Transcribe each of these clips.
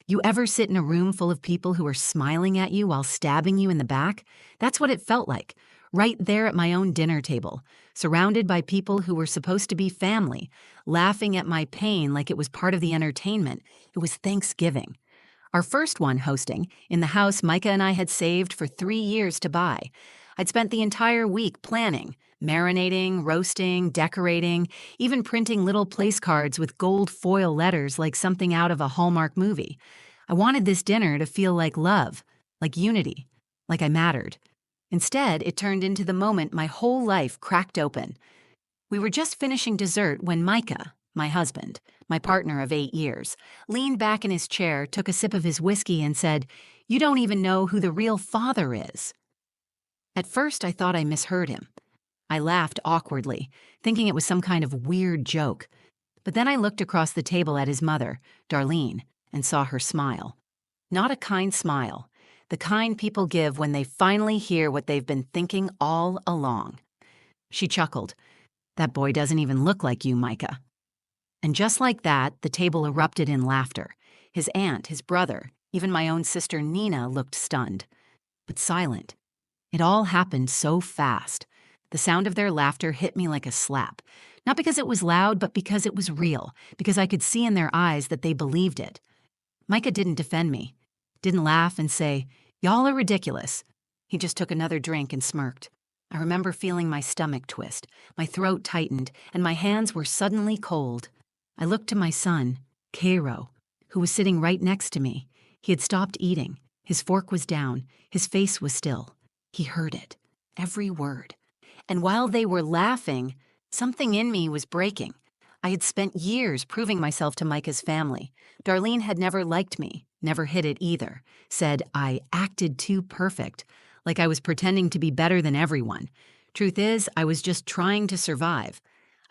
You ever sit in a room full of people who are smiling at you while stabbing you in the back? That's what it felt like, right there at my own dinner table, surrounded by people who were supposed to be family, laughing at my pain like it was part of the entertainment. It was Thanksgiving. Our first one hosting, in the house Micah and I had saved for 3 years to buy. I'd spent the entire week planning, marinating, roasting, decorating, even printing little place cards with gold foil letters like something out of a Hallmark movie. I wanted this dinner to feel like love, like unity, like I mattered. Instead, it turned into the moment my whole life cracked open. We were just finishing dessert when Micah, my husband, my partner of 8 years, leaned back in his chair, took a sip of his whiskey, and said, "You don't even know who the real father is." At first, I thought I misheard him. I laughed awkwardly, thinking it was some kind of weird joke. But then I looked across the table at his mother, Darlene, and saw her smile. Not a kind smile, the kind people give when they finally hear what they've been thinking all along. She chuckled. "That boy doesn't even look like you, Micah." And just like that, the table erupted in laughter. His aunt, his brother, even my own sister Nina looked stunned, but silent. It all happened so fast. The sound of their laughter hit me like a slap. Not because it was loud, but because it was real, because I could see in their eyes that they believed it. Micah didn't defend me, didn't laugh and say, "Y'all are ridiculous." He just took another drink and smirked. I remember feeling my stomach twist, my throat tightened, and my hands were suddenly cold. I looked to my son, Cairo, who was sitting right next to me. He had stopped eating. His fork was down. His face was still. He heard it, every word. And while they were laughing, something in me was breaking. I had spent years proving myself to Micah's family. Darlene had never liked me, never hid it either, said I acted too perfect, like I was pretending to be better than everyone. Truth is, I was just trying to survive.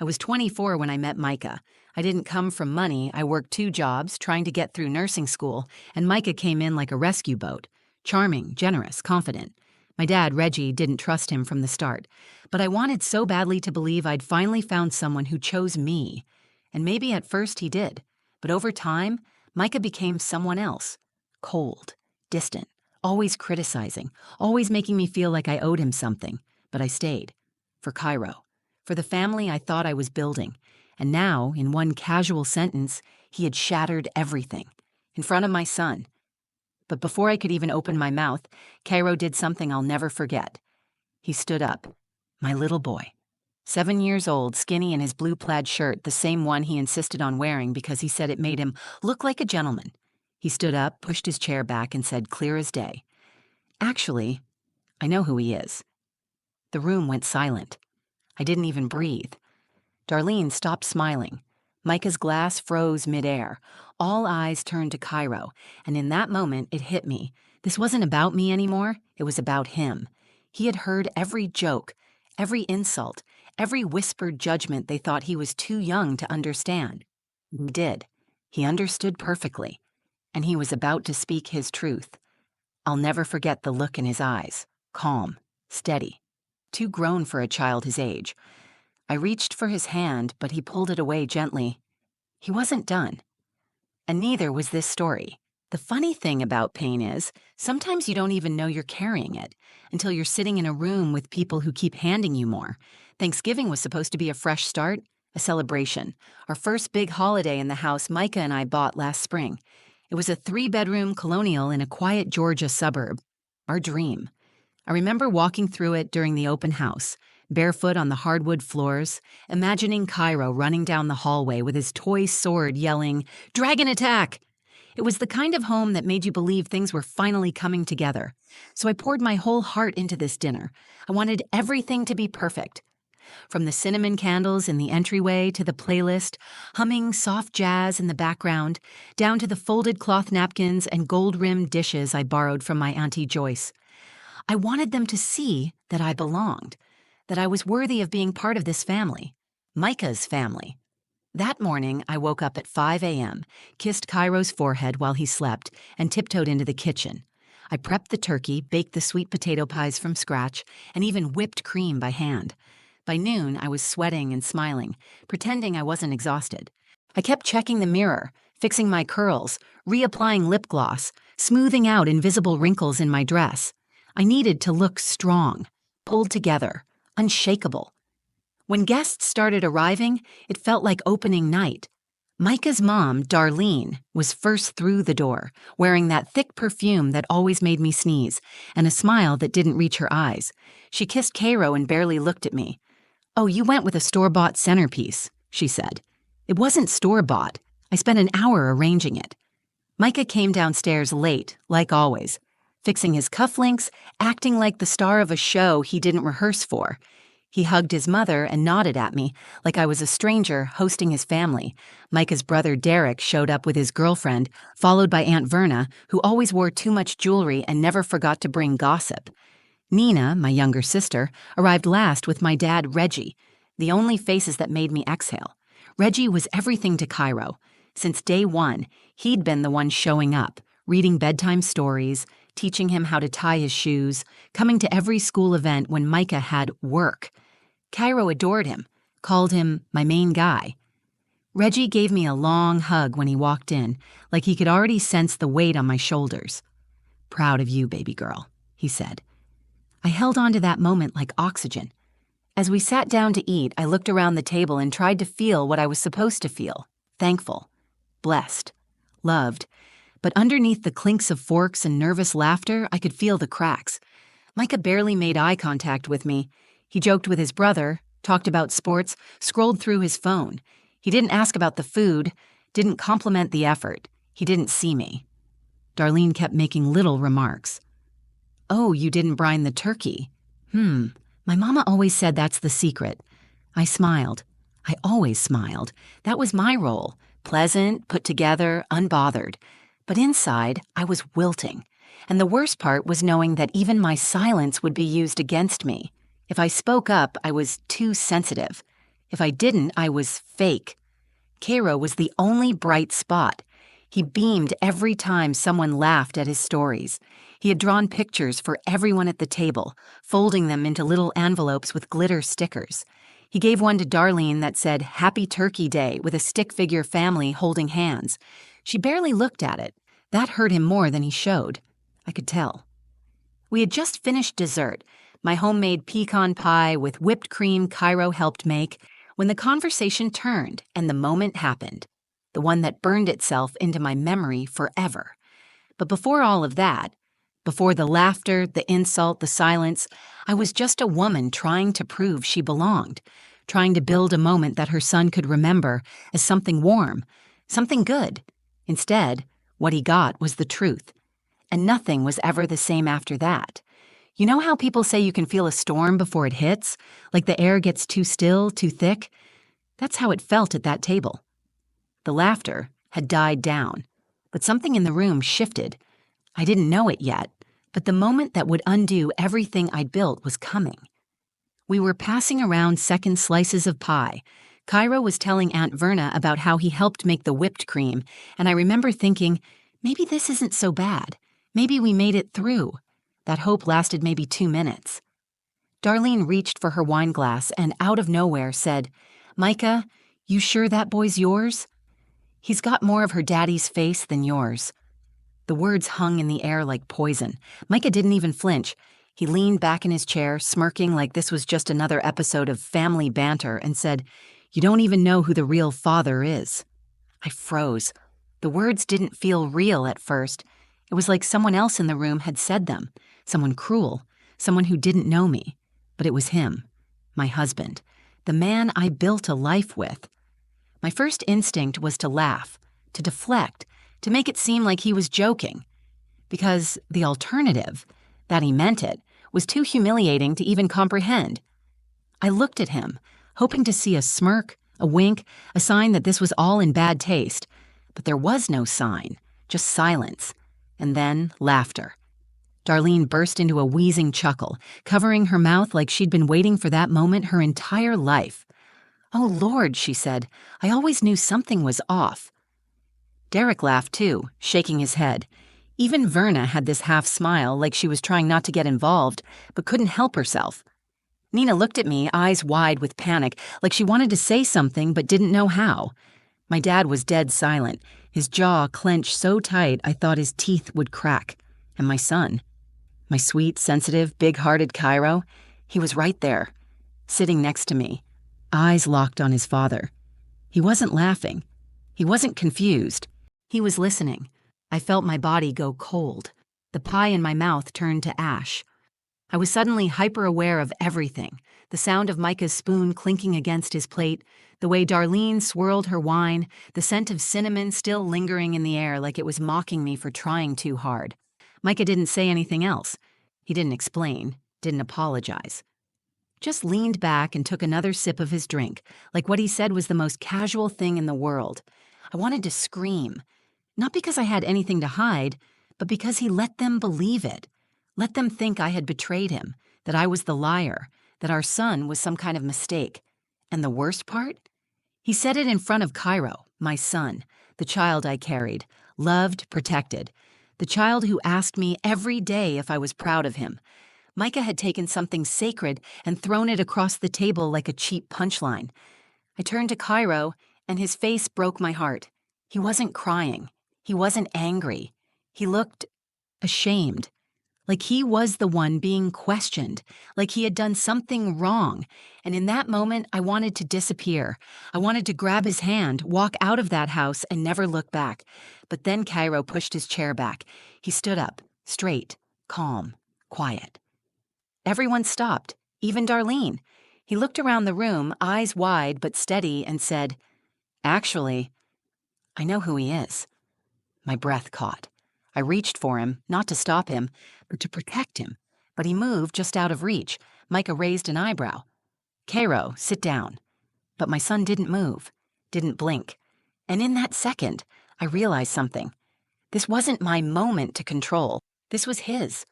I was 24 when I met Micah. I didn't come from money. I worked 2 jobs, trying to get through nursing school, and Micah came in like a rescue boat. Charming, generous, confident. My dad, Reggie, didn't trust him from the start, but I wanted so badly to believe I'd finally found someone who chose me. And maybe at first he did, but over time, Micah became someone else. Cold, distant, always criticizing, always making me feel like I owed him something. But I stayed. For Cairo. For the family I thought I was building. And now, in one casual sentence, he had shattered everything. In front of my son. But before I could even open my mouth, Cairo did something I'll never forget. He stood up. My little boy. 7 years old, skinny in his blue plaid shirt, the same one he insisted on wearing because he said it made him look like a gentleman. He stood up, pushed his chair back, and said clear as day, "Actually, I know who he is." The room went silent. I didn't even breathe. Darlene stopped smiling. Micah's glass froze midair. All eyes turned to Cairo, and in that moment it hit me. This wasn't about me anymore, it was about him. He had heard every joke, every insult, every whispered judgment they thought he was too young to understand. He did. He understood perfectly, and he was about to speak his truth. I'll never forget the look in his eyes, calm, steady, too grown for a child his age. I reached for his hand, but he pulled it away gently. He wasn't done. And neither was this story. The funny thing about pain is, sometimes you don't even know you're carrying it until you're sitting in a room with people who keep handing you more. Thanksgiving was supposed to be a fresh start, a celebration. Our first big holiday in the house Micah and I bought last spring. It was a 3-bedroom colonial in a quiet Georgia suburb. Our dream. I remember walking through it during the open house, barefoot on the hardwood floors, imagining Cairo running down the hallway with his toy sword yelling, "Dragon attack!" It was the kind of home that made you believe things were finally coming together. So I poured my whole heart into this dinner. I wanted everything to be perfect. From the cinnamon candles in the entryway to the playlist, humming soft jazz in the background, down to the folded cloth napkins and gold-rimmed dishes I borrowed from my Auntie Joyce. I wanted them to see that I belonged, that I was worthy of being part of this family, Micah's family. That morning, I woke up at 5 a.m., kissed Cairo's forehead while he slept, and tiptoed into the kitchen. I prepped the turkey, baked the sweet potato pies from scratch, and even whipped cream by hand. By noon, I was sweating and smiling, pretending I wasn't exhausted. I kept checking the mirror, fixing my curls, reapplying lip gloss, smoothing out invisible wrinkles in my dress. I needed to look strong, pulled together, unshakable. When guests started arriving, it felt like opening night. Micah's mom, Darlene, was first through the door, wearing that thick perfume that always made me sneeze, and a smile that didn't reach her eyes. She kissed Cairo and barely looked at me. "Oh, you went with a store-bought centerpiece," she said. "It wasn't store-bought. I spent an hour arranging it." Micah came downstairs late, like always, fixing his cufflinks, acting like the star of a show he didn't rehearse for. He hugged his mother and nodded at me like I was a stranger hosting his family. Micah's brother Derek showed up with his girlfriend, followed by Aunt Verna, who always wore too much jewelry and never forgot to bring gossip. Nina, my younger sister, arrived last with my dad Reggie, the only faces that made me exhale. Reggie was everything to Cairo. Since day one, he'd been the one showing up, reading bedtime stories, teaching him how to tie his shoes, coming to every school event when Micah had work. Cairo adored him, called him my main guy. Reggie gave me a long hug when he walked in, like he could already sense the weight on my shoulders. "Proud of you, baby girl," he said. I held on to that moment like oxygen. As we sat down to eat, I looked around the table and tried to feel what I was supposed to feel: thankful, blessed, loved. But underneath the clinks of forks and nervous laughter, I could feel the cracks. Micah barely made eye contact with me. He joked with his brother, talked about sports, scrolled through his phone. He didn't ask about the food, didn't compliment the effort. He didn't see me. Darlene kept making little remarks. "Oh, you didn't brine the turkey. My mama always said that's the secret." I smiled. I always smiled. That was my role. Pleasant, put together, unbothered. But inside, I was wilting. And the worst part was knowing that even my silence would be used against me. If I spoke up, I was too sensitive. If I didn't, I was fake. Cairo was the only bright spot. He beamed every time someone laughed at his stories. He had drawn pictures for everyone at the table, folding them into little envelopes with glitter stickers. He gave one to Darlene that said, "Happy Turkey Day," with a stick figure family holding hands. She barely looked at it. That hurt him more than he showed. I could tell. We had just finished dessert, my homemade pecan pie with whipped cream Cairo helped make, when the conversation turned and the moment happened, the one that burned itself into my memory forever. But before all of that, before the laughter, the insult, the silence, I was just a woman trying to prove she belonged, trying to build a moment that her son could remember as something warm, something good. Instead, what he got was the truth. And nothing was ever the same after that. You know how people say you can feel a storm before it hits? Like the air gets too still, too thick? That's how it felt at that table. The laughter had died down, but something in the room shifted. I didn't know it yet, but the moment that would undo everything I'd built was coming. We were passing around second slices of pie. Cairo was telling Aunt Verna about how he helped make the whipped cream, and I remember thinking, maybe this isn't so bad. Maybe we made it through. That hope lasted maybe 2 minutes. Darlene reached for her wine glass and out of nowhere said, "Micah, you sure that boy's yours? He's got more of her daddy's face than yours." The words hung in the air like poison. Micah didn't even flinch. He leaned back in his chair, smirking like this was just another episode of family banter, and said, "You don't even know who the real father is." I froze. The words didn't feel real at first. It was like someone else in the room had said them, someone cruel, someone who didn't know me. But it was him, my husband, the man I built a life with. My first instinct was to laugh, to deflect, to make it seem like he was joking. Because the alternative, that he meant it, was too humiliating to even comprehend. I looked at him, hoping to see a smirk, a wink, a sign that this was all in bad taste. But there was no sign, just silence. And then laughter. Darlene burst into a wheezing chuckle, covering her mouth like she'd been waiting for that moment her entire life. "Oh, Lord," she said, "I always knew something was off." Derek laughed too, shaking his head. Even Verna had this half smile like she was trying not to get involved, but couldn't help herself. Nina looked at me, eyes wide with panic, like she wanted to say something but didn't know how. My dad was dead silent. His jaw clenched so tight I thought his teeth would crack. And my son, my sweet, sensitive, big-hearted Cairo, he was right there, sitting next to me, eyes locked on his father. He wasn't laughing. He wasn't confused. He was listening. I felt my body go cold. The pie in my mouth turned to ash. I was suddenly hyper-aware of everything. The sound of Micah's spoon clinking against his plate, the way Darlene swirled her wine, the scent of cinnamon still lingering in the air like it was mocking me for trying too hard. Micah didn't say anything else. He didn't explain, didn't apologize. Just leaned back and took another sip of his drink, like what he said was the most casual thing in the world. I wanted to scream, not because I had anything to hide, but because he let them believe it. Let them think I had betrayed him, that I was the liar, that our son was some kind of mistake. And the worst part? He said it in front of Cairo, my son, the child I carried, loved, protected, the child who asked me every day if I was proud of him. Micah had taken something sacred and thrown it across the table like a cheap punchline. I turned to Cairo, and his face broke my heart. He wasn't crying. He wasn't angry. He looked ashamed. Like he was the one being questioned, like he had done something wrong. And in that moment, I wanted to disappear. I wanted to grab his hand, walk out of that house, and never look back. But then Cairo pushed his chair back. He stood up, straight, calm, quiet. Everyone stopped, even Darlene. He looked around the room, eyes wide but steady, and said, "Actually, I know who he is." My breath caught. I reached for him, not to stop him, but to protect him. But he moved just out of reach. Micah raised an eyebrow. "Cairo, sit down." But my son didn't move, didn't blink. And in that second, I realized something. This wasn't my moment to control. This was his.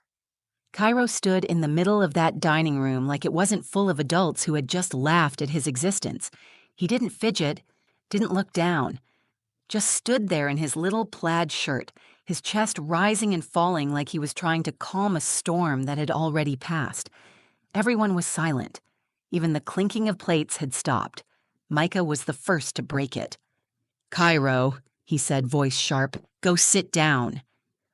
Cairo stood in the middle of that dining room like it wasn't full of adults who had just laughed at his existence. He didn't fidget, didn't look down. Just stood there in his little plaid shirt, his chest rising and falling like he was trying to calm a storm that had already passed. Everyone was silent. Even the clinking of plates had stopped. Micah was the first to break it. "Cairo," he said, voice sharp, "go sit down."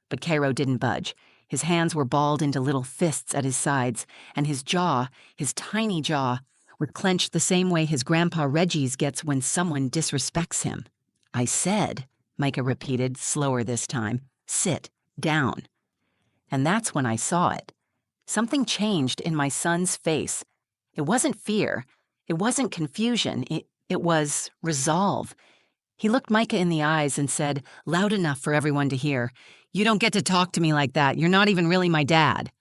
But Cairo didn't budge. His hands were balled into little fists at his sides, and his jaw, his tiny jaw, were clenched the same way his grandpa Reggie's gets when someone disrespects him. "I said," Micah repeated, slower this time, "sit down." And that's when I saw it. Something changed in my son's face. It wasn't fear. It wasn't confusion. It was resolve. He looked Micah in the eyes and said, loud enough for everyone to hear, "You don't get to talk to me like that. You're not even really my dad."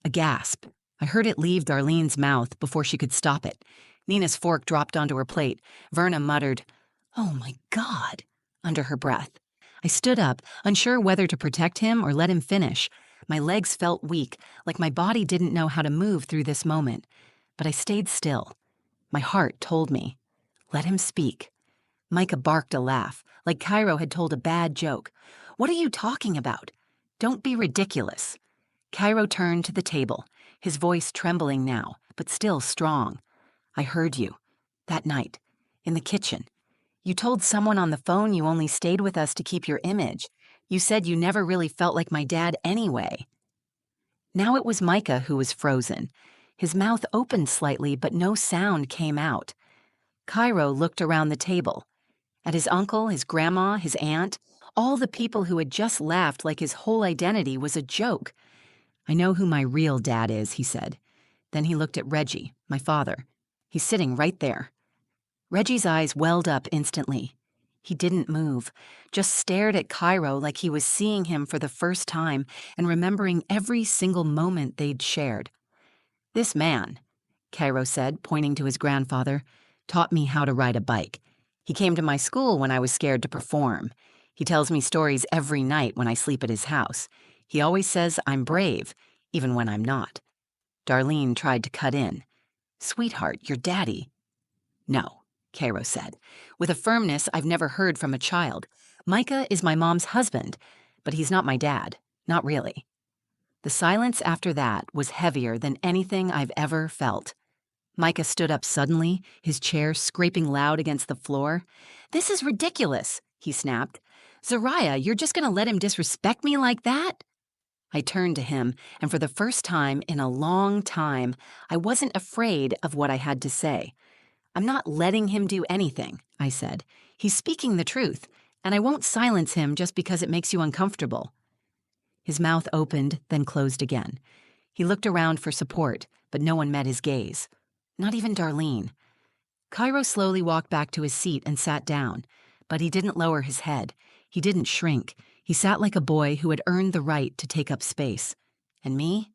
A gasp. I heard it leave Darlene's mouth before she could stop it. Nina's fork dropped onto her plate. Verna muttered, "Oh my God," under her breath. I stood up, unsure whether to protect him or let him finish. My legs felt weak, like my body didn't know how to move through this moment. But I stayed still. My heart told me, let him speak. Micah barked a laugh, like Cairo had told a bad joke. "What are you talking about? Don't be ridiculous." Cairo turned to the table, his voice trembling now, but still strong. "I heard you. That night. In the kitchen. You told someone on the phone you only stayed with us to keep your image. You said you never really felt like my dad anyway." Now it was Micah who was frozen. His mouth opened slightly, but no sound came out. Cairo looked around the table. At his uncle, his grandma, his aunt, all the people who had just laughed like his whole identity was a joke. "I know who my real dad is," he said. Then he looked at Reggie, my father. He's sitting right there. Reggie's eyes welled up instantly. He didn't move, just stared at Cairo like he was seeing him for the first time and remembering every single moment they'd shared. "This man," Cairo said, pointing to his grandfather, "taught me how to ride a bike. He came to my school when I was scared to perform. He tells me stories every night when I sleep at his house. He always says I'm brave, even when I'm not." Darlene tried to cut in. "Sweetheart, your daddy." "No," Cairo said, with a firmness I've never heard from a child. "Micah is my mom's husband, but he's not my dad. Not really." The silence after that was heavier than anything I've ever felt. Micah stood up suddenly, his chair scraping loud against the floor. "This is ridiculous," he snapped. Zariah, you're just gonna let him disrespect me like that? I turned to him, and for the first time in a long time, I wasn't afraid of what I had to say. I'm not letting him do anything, I said. He's speaking the truth, and I won't silence him just because it makes you uncomfortable. His mouth opened, then closed again. He looked around for support, but no one met his gaze. Not even Darlene. Cairo slowly walked back to his seat and sat down, but he didn't lower his head. He didn't shrink. He sat like a boy who had earned the right to take up space. And me?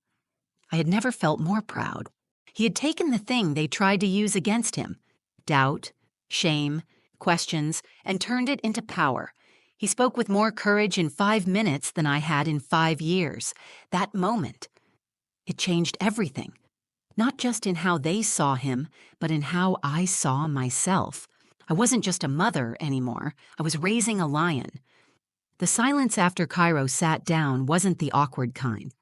I had never felt more proud. He had taken the thing they tried to use against him, doubt, shame, questions, and turned it into power. He spoke with more courage in 5 minutes than I had in 5 years. That moment, it changed everything. Not just in how they saw him, but in how I saw myself. I wasn't just a mother anymore. I was raising a lion. The silence after Cairo sat down wasn't the awkward kind.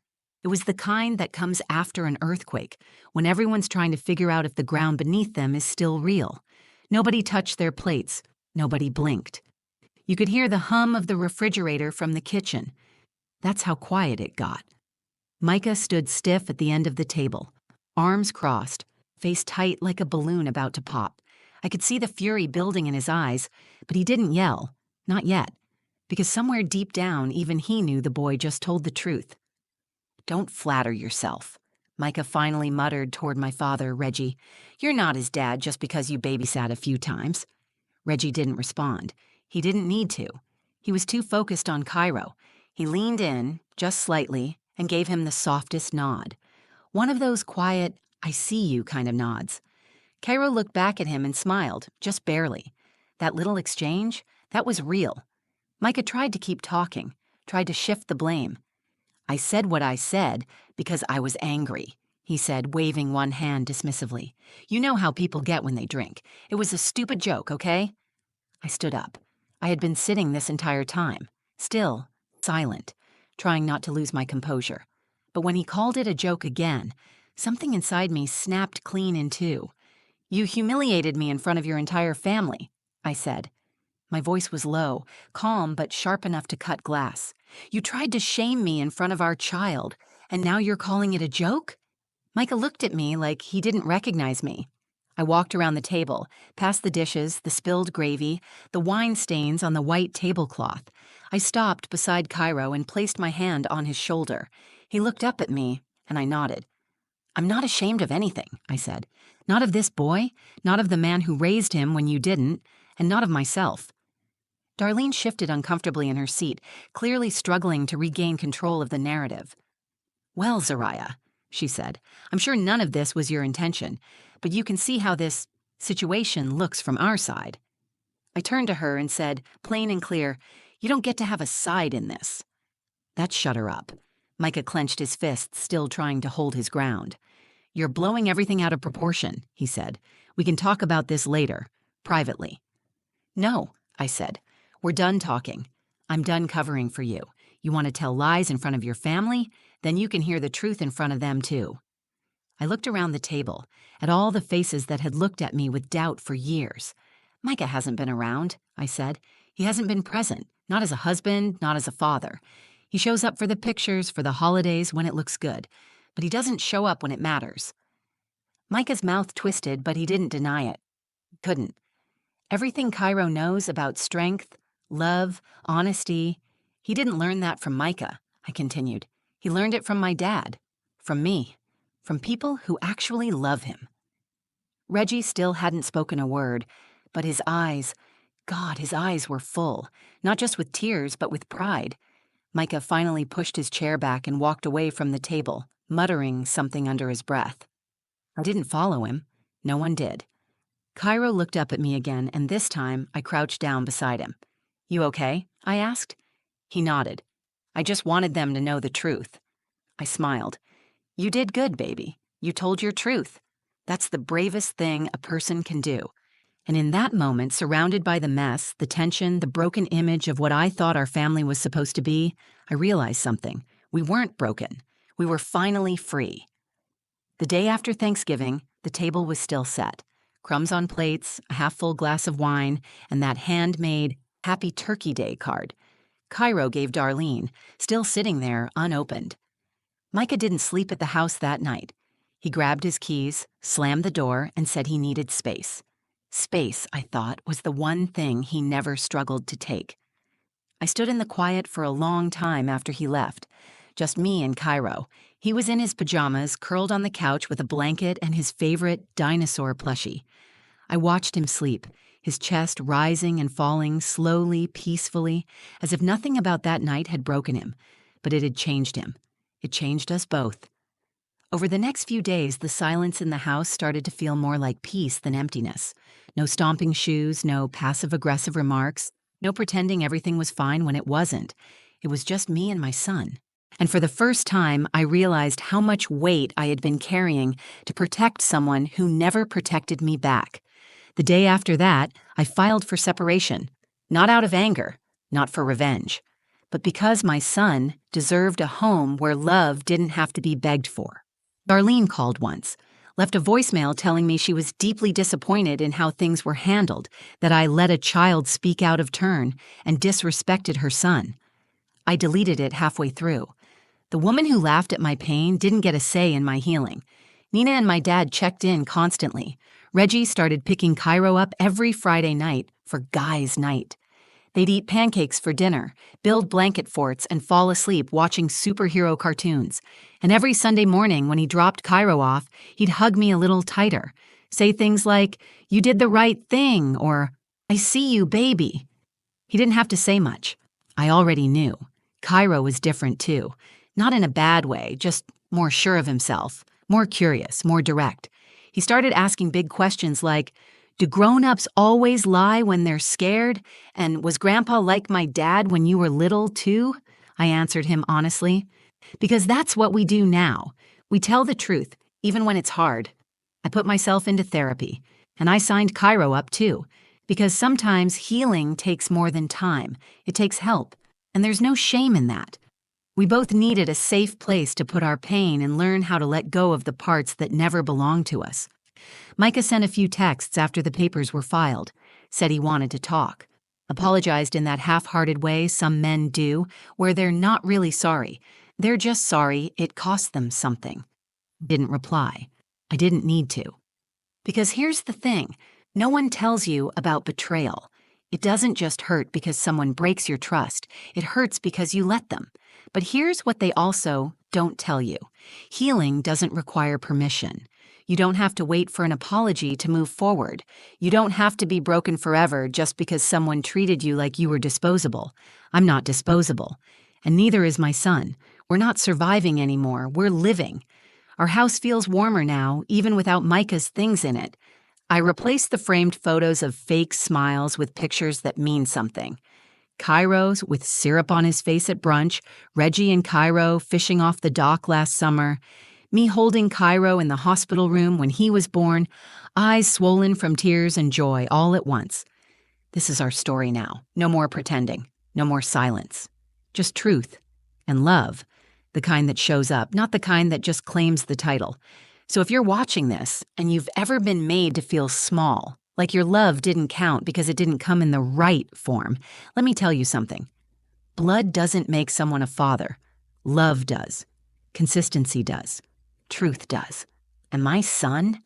It was the kind that comes after an earthquake, when everyone's trying to figure out if the ground beneath them is still real. Nobody touched their plates. Nobody blinked. You could hear the hum of the refrigerator from the kitchen. That's how quiet it got. Micah stood stiff at the end of the table, arms crossed, face tight like a balloon about to pop. I could see the fury building in his eyes, but he didn't yell. Not yet. Because somewhere deep down, even he knew the boy just told the truth. Don't flatter yourself, Micah finally muttered toward my father, Reggie. You're not his dad just because you babysat a few times. Reggie didn't respond. He didn't need to. He was too focused on Cairo. He leaned in, just slightly, and gave him the softest nod. One of those quiet, I see you kind of nods. Cairo looked back at him and smiled, just barely. That little exchange, that was real. Micah tried to keep talking, tried to shift the blame. I said what I said because I was angry, he said, waving one hand dismissively. You know how people get when they drink. It was a stupid joke, okay? I stood up. I had been sitting this entire time, still, silent, trying not to lose my composure. But when he called it a joke again, something inside me snapped clean in two. You humiliated me in front of your entire family, I said. My voice was low, calm but sharp enough to cut glass. You tried to shame me in front of our child, and now you're calling it a joke? Micah looked at me like he didn't recognize me. I walked around the table, past the dishes, the spilled gravy, the wine stains on the white tablecloth. I stopped beside Cairo and placed my hand on his shoulder. He looked up at me, and I nodded. I'm not ashamed of anything, I said. Not of this boy, not of the man who raised him when you didn't, and not of myself. Darlene shifted uncomfortably in her seat, clearly struggling to regain control of the narrative. Well, Zariah, she said, I'm sure none of this was your intention, but you can see how this situation looks from our side. I turned to her and said, plain and clear, you don't get to have a side in this. That shut her up. Micah clenched his fists, still trying to hold his ground. You're blowing everything out of proportion, he said. We can talk about this later, privately. No, I said. We're done talking. I'm done covering for you. You want to tell lies in front of your family? Then you can hear the truth in front of them, too. I looked around the table, at all the faces that had looked at me with doubt for years. Micah hasn't been around, I said. He hasn't been present, not as a husband, not as a father. He shows up for the pictures, for the holidays, when it looks good. But he doesn't show up when it matters. Micah's mouth twisted, but he didn't deny it. Couldn't. Everything Cairo knows about strength, love, honesty, he didn't learn that from Micah, I continued. He learned it from my dad, from me, from people who actually love him. Reggie still hadn't spoken a word, but his eyes, God, his eyes were full, not just with tears, but with pride. Micah finally pushed his chair back and walked away from the table, muttering something under his breath. I didn't follow him. No one did. Cairo looked up at me again, and this time I crouched down beside him. You okay? I asked. He nodded. I just wanted them to know the truth. I smiled. You did good, baby. You told your truth. That's the bravest thing a person can do. And in that moment, surrounded by the mess, the tension, the broken image of what I thought our family was supposed to be, I realized something. We weren't broken. We were finally free. The day after Thanksgiving, the table was still set. Crumbs on plates, a half-full glass of wine, and that handmade Happy Turkey Day card. Cairo gave Darlene, still sitting there unopened. Micah didn't sleep at the house that night. He grabbed his keys, slammed the door, and said he needed space. Space, I thought, was the one thing he never struggled to take. I stood in the quiet for a long time after he left. Just me and Cairo. He was in his pajamas, curled on the couch with a blanket and his favorite dinosaur plushie. I watched him sleep, his chest rising and falling slowly, peacefully, as if nothing about that night had broken him, but it had changed him. It changed us both. Over the next few days, the silence in the house started to feel more like peace than emptiness. No stomping shoes, no passive-aggressive remarks, no pretending everything was fine when it wasn't. It was just me and my son. And for the first time, I realized how much weight I had been carrying to protect someone who never protected me back. The day after that, I filed for separation. Not out of anger, not for revenge, but because my son deserved a home where love didn't have to be begged for. Darlene called once, left a voicemail telling me she was deeply disappointed in how things were handled, that I let a child speak out of turn and disrespected her son. I deleted it halfway through. The woman who laughed at my pain didn't get a say in my healing. Nina and my dad checked in constantly. Reggie started picking Cairo up every Friday night for guys' night. They'd eat pancakes for dinner, build blanket forts, and fall asleep watching superhero cartoons. And every Sunday morning when he dropped Cairo off, he'd hug me a little tighter, say things like, "You did the right thing," or "I see you, baby." He didn't have to say much. I already knew. Cairo was different too. Not in a bad way, just more sure of himself, more curious, more direct. He started asking big questions like, do grown-ups always lie when they're scared? And was Grandpa like my dad when you were little, too? I answered him honestly. Because that's what we do now. We tell the truth, even when it's hard. I put myself into therapy, and I signed Cairo up, too. Because sometimes healing takes more than time. It takes help, and there's no shame in that. We both needed a safe place to put our pain and learn how to let go of the parts that never belonged to us. Micah sent a few texts after the papers were filed, said he wanted to talk, apologized in that half-hearted way some men do, where they're not really sorry. They're just sorry it cost them something. Didn't reply. I didn't need to. Because here's the thing, no one tells you about betrayal. It doesn't just hurt because someone breaks your trust. It hurts because you let them. But here's what they also don't tell you. Healing doesn't require permission. You don't have to wait for an apology to move forward. You don't have to be broken forever just because someone treated you like you were disposable. I'm not disposable. And neither is my son. We're not surviving anymore. We're living. Our house feels warmer now, even without Micah's things in it. I replaced the framed photos of fake smiles with pictures that mean something. Cairo's with syrup on his face at brunch, Reggie and Cairo fishing off the dock last summer, me holding Cairo in the hospital room when he was born, eyes swollen from tears and joy all at once. This is our story now. No more pretending. No more silence. Just truth and love, the kind that shows up, not the kind that just claims the title. So if you're watching this and you've ever been made to feel small, like your love didn't count because it didn't come in the right form, let me tell you something. Blood doesn't make someone a father. Love does. Consistency does. Truth does. And my son?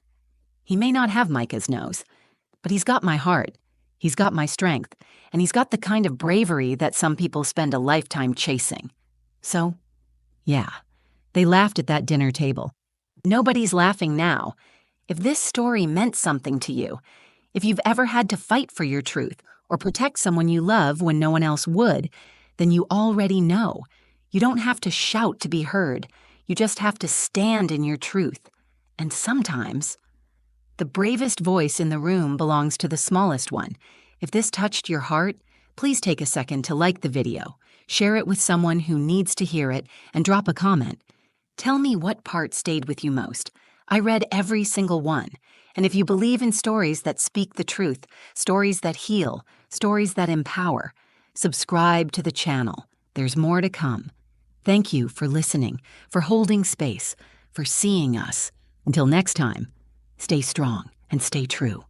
He may not have Micah's nose, but he's got my heart. He's got my strength. And he's got the kind of bravery that some people spend a lifetime chasing. So, yeah, they laughed at that dinner table. Nobody's laughing now. If this story meant something to you, if you've ever had to fight for your truth or protect someone you love when no one else would, then you already know. You don't have to shout to be heard. You just have to stand in your truth. And sometimes, the bravest voice in the room belongs to the smallest one. If this touched your heart, please take a second to like the video, share it with someone who needs to hear it, and drop a comment. Tell me what part stayed with you most. I read every single one. And if you believe in stories that speak the truth, stories that heal, stories that empower, subscribe to the channel. There's more to come. Thank you for listening, for holding space, for seeing us. Until next time, stay strong and stay true.